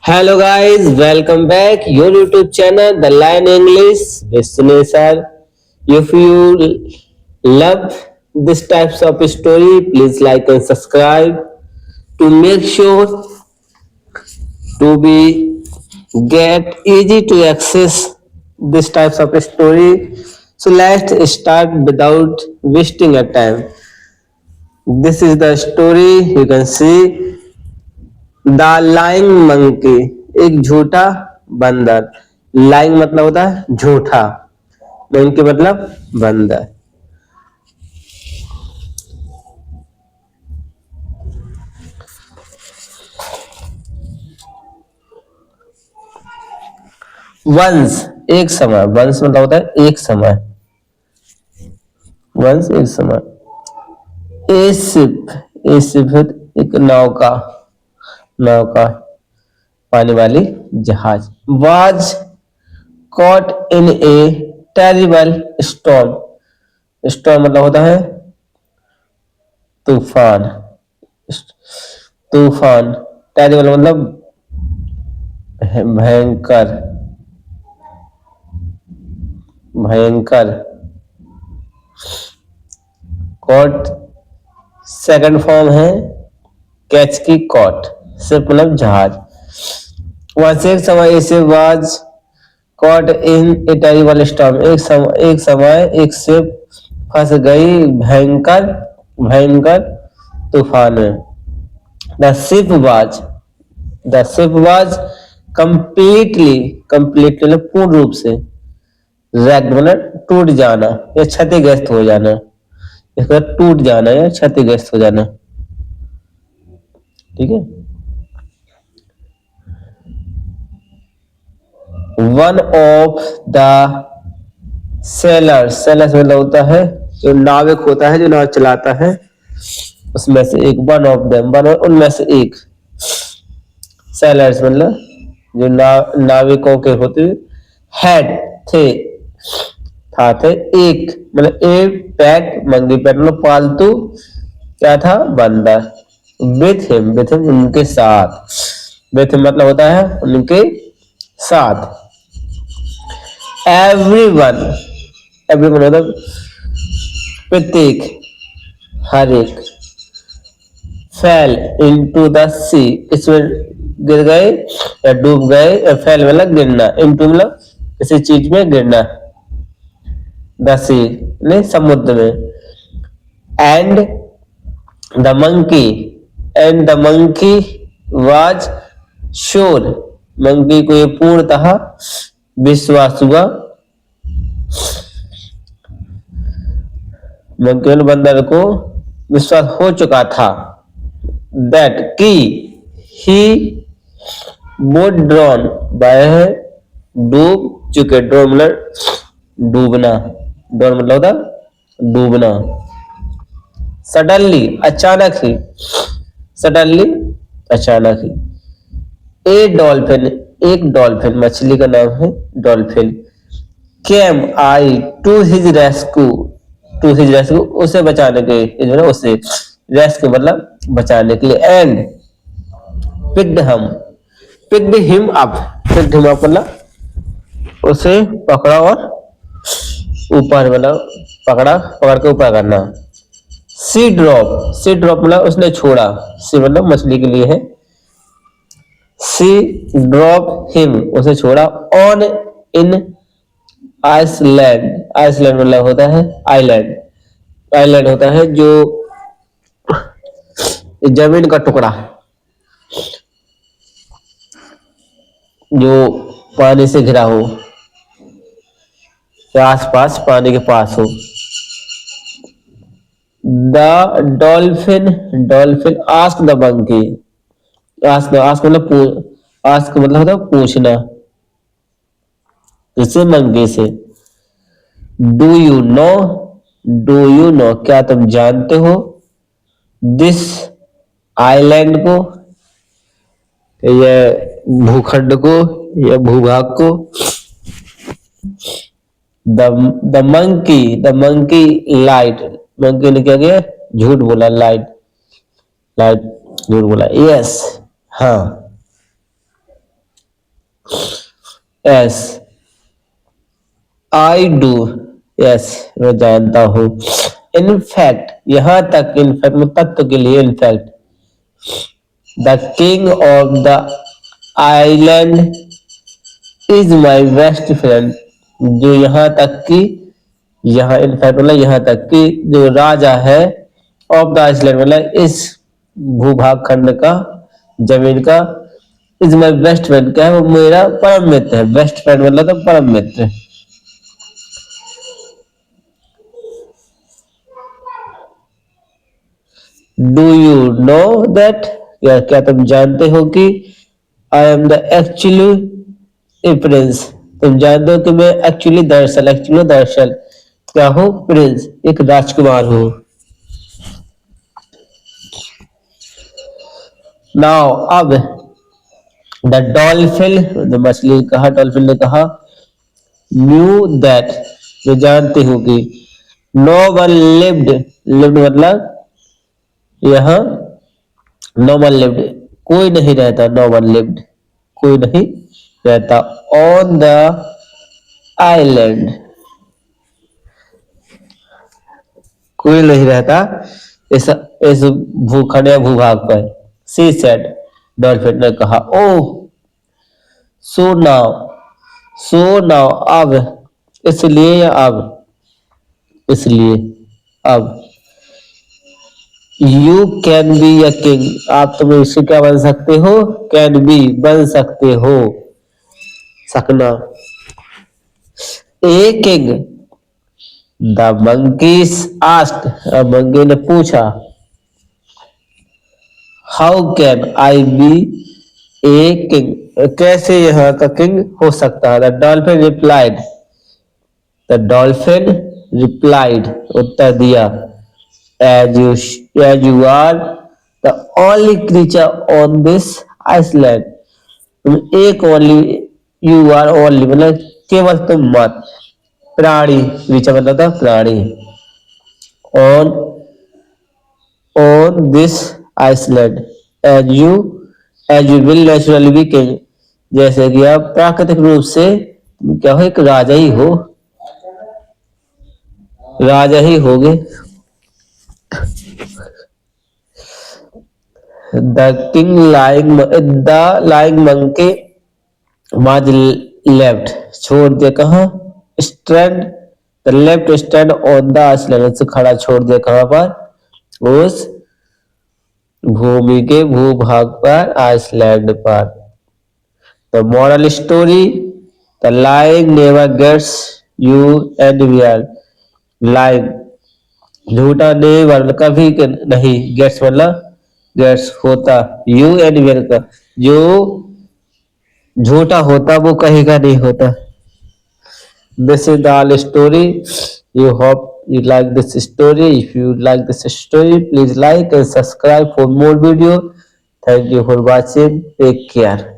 Hello guys, welcome back your YouTube channel The Lion English Destination. If you love this types of story, please like and subscribe to make sure to be get easy to access this types of story. So let's start without wasting a time. This is the story you can see the lying monkey. एक झूठा बंदर। Lying मतलब होता है झूठा, monkey मतलब बंदर। Once एक समय, वंस मतलब होता है एक समय, वंस एक समय। ए शिप, ए शिप एक नौका, नौका पानी वाली जहाज। Was caught in A terrible storm, storm मतलब होता है तूफान, तूफान। टेरिबल मतलब भयंकर, भयंकर। कॉट सेकंड फॉर्म है कैच की कॉट, सिर्फ मतलब जहाज। वहां से एक समय ऐसे was caught in A terrible storm, एक समय एक शिप फंस गई भयंकर, भयंकर तूफान में। The ship was, the ship was completely, completely मतलब पूर्ण रूप से, रैक्ड मतलब टूट जाना या क्षतिग्रस्त हो जाना, इसका टूट जाना या क्षतिग्रस्त हो जाना। ठीक है। One of the sellers, sellers मतलब होता है जो नाविक होता है, जो नाव चलाता है, उसमें से एक। वन ऑफ देम, वन उनमें से एक। सेलर्स मतलब जो नाविकों के होते हैड थे, था थे एक मतलब एक पेट, मंकी पेट मतलब पालतू क्या था बंदर। विथ हिम, विथ हिम उनके साथ, विथ हिम मतलब होता है उनके साथ। एवरीवन, एवरीवन मतलब प्रत्येक, हर एक। फेल इनटू द सी, इसमें गिर गए या डूब गए, या फेल मतलब गिरना, इनटू मतलब किसी चीज में गिरना, द सी ने समुद्र में। And the monkey, and the monkey was sure, monkey को ये पूर्णतः विश्वास हुआ, मंकी बंदर को विश्वास हो चुका था, दैट की ही वुड ड्रॉन बाय, डूब चुके, ड्रॉन मतलब डूबना, ड्रॉन मतलब होता डूबना। सडनली अचानक ही, सडनली अचानक ही। ए डॉल्फिन, एक डॉल्फिन मछली का नाम है dolphin. Came I to his rescue, to his rescue उसे बचाने के, जो है उसे रेस्क्यू मतलब बचाने के लिए। एंड पिक्ड हम, picked him up, picked him up मतलब उसे पकड़ा और ऊपर मतलब पकड़ा, पकड़ के ऊपर करना। सी ड्रॉप, सी ड्रॉप मतलब उसने छोड़ा, सी मतलब मछली के लिए है। सी ड्रॉप हिम उसे छोड़ा, ऑन इन आइसलैंड, आइसलैंड मतलब होता है आइलैंड, आइलैंड होता है जो जमीन का टुकड़ा जो पानी से घिरा हो या आसपास पानी के पास हो। The dolphin, dolphin ask the monkey, ask, ask मतलब आस्क मतलब होता है पूछना, जैसे मंकी से। Do you know, do you know क्या तुम जानते हो, दिस आइलैंड को, यह भूखंड को या भूभाग को। The monkey, the monkey light, monkey ने क्या किया झूठ बोला, लाइट, लाइट झूठ बोला। यस हाँ, यस, आई डू, यस मैं जानता हूँ। इनफैक्ट यहाँ तक, इनफैक्ट में तत्व के लिए in fact, the king of the island is my best friend, जो यहाँ तक कि, यहाँ इनफैक्ट मतलब यहाँ तक कि जो राजा है ऑफ द आइलैंड मतलब इस भूभाग खंड का, जमीन का, इज माई बेस्ट फ्रेंड क्या है, वो मेरा परम मित्र है। बेस्ट फ्रेंड मतलब तो परम मित्र। डू यू नो दैट, या क्या तुम जानते हो कि I am the actually Prince, तुम जानते हो कि मैं एक्चुअली दरअसल, एक्चुअली दरअसल क्या हूँ, प्रिंस, एक राजकुमार हूँ। नाउ अब, द डॉल्फिन, द मछली कहा, डॉल्फिन ने कहा, न्यू दैट, मैं जानती हूँ कि, नो वन लिव्ड, लिव्ड मतलब यहाँ नो वन लिव्ड, कोई नहीं रहता, नो वन लिव्ड कोई नहीं रहता, ऑन द आइलैंड कोई नहीं रहता इस भूखंड या भूभाग पर। सी सेड, डॉल्फिन ने कहा, ओह सो नाउ, सो नाउ अब, इसलिए या अब, इसलिए अब, you can be a king, आप तुम इससे क्या बन सकते हो, कैन बी बन सकते हो, सकना, a king, the monkeys asked, monkey ने पूछा, how can I be a king, कैसे यहाँ का किंग हो सकता है। The dolphin replied, the dolphin replied उत्तर दिया, as you are the only creature on this island, तुम एक ओनली, यू आर ओनली मतलब केवल तुम मत, प्राणी, creature मतलब था प्राणी, on on this island, as you will naturally be king, जैसे कि आप प्राकृतिक रूप से क्या हो, एक राजा ही हो, राजा ही होगे। The lying monkey was left, छोड़ दिया कहाँ, stand, the left stand on the island, से खड़ा छोड़ दिया कहाँ पर, उस भूमि के भूभाग पर, आइसलैंड पर। The moral story, the lying never gets you anywhere, lying झूठा नेवर कभी नहीं, गेट्स मतलब गेट्स होता, यू एनीवेयर का, जो झूठा होता वो कहेगा नहीं होता। This is the all story. You hope you like this story. If you like this story, please like and subscribe for more video. Thank you for watching. Take care.